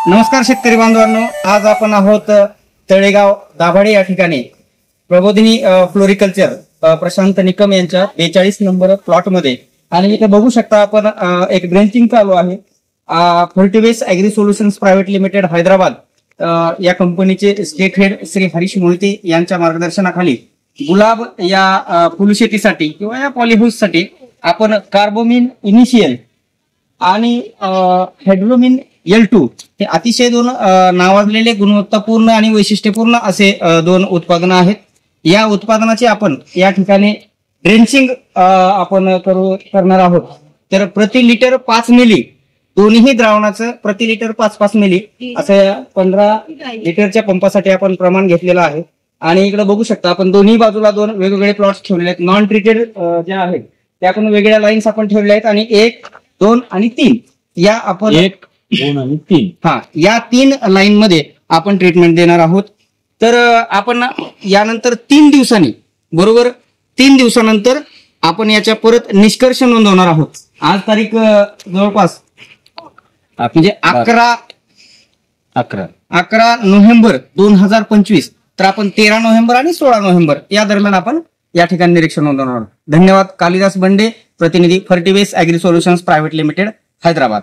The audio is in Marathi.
नमस्कार शेतकरी बांधवांनो, आज आपण आहोत तळेगाव दाभाडे या ठिकाणी प्रबोधिनी फ्लोरिकल्चर प्रशांत निकम यांच्या 42 नंबर प्लॉट मध्ये आणि इथे बघू शकता आपण एक ड्रेंचिंग चालू आहे। Fertivace agri solutions private limited Hyderabad या कंपनीचे स्टेट हेड श्री हरीश मोहिते यांच्या मार्गदर्शनाखाली गुलाब या फुलशेतीसाठी किंवा या पॉलिहाऊससाठी आपण कार्बोमिन इनिशियल आणि हेड्रोमिन L2 हे अतिशय दोन नावाजलेले गुणवत्तापूर्ण आणि वैशिष्ट्यपूर्ण असे दोन उत्पादनं आहेत। या उत्पादनाचे आपण या ठिकाणी ड्रेंचिंग आपण करणार आहोत। तर प्रति लिटर 5 मिली दोन्ही द्रावणाचं प्रति लिटर 5-5 मिली असं 15 लिटरच्या पंपासाठी आपण प्रमाण घेतलेलं आहे। आणि इकडे बघू शकता आपण दोन्ही बाजूला दोन वेगवेगळे प्लॉट्स ठेवलेले आहेत। नॉन ट्रीटेड जे आहेत त्या आपण वेगळ्या लाईन्स आपण ठेवलेल्या आहेत आणि 1, 2 आणि 3 या आपण 1, 2 आणि 3 या 3 लाईन मध्ये आपण ट्रीटमेंट देणार आहोत। तर आपण यानंतर 3 दिवसांनी बरोबर 3 दिवसानंतर आपण याच्या परत निष्कर्ष नोंदवणार आहोत। आज तारीख जवळपास म्हणजे 11 नोव्हेंबर 2025। तर आपण 13 नोव्हेंबर आणि 16 नोव्हेंबर या दरम्यान आपण या ठिकाणी निरीक्षण नोंदवणार आहोत। धन्यवाद। कालिदास बंडे, प्रतिनिधी Fertivace agri solutions private limited, Hyderabad.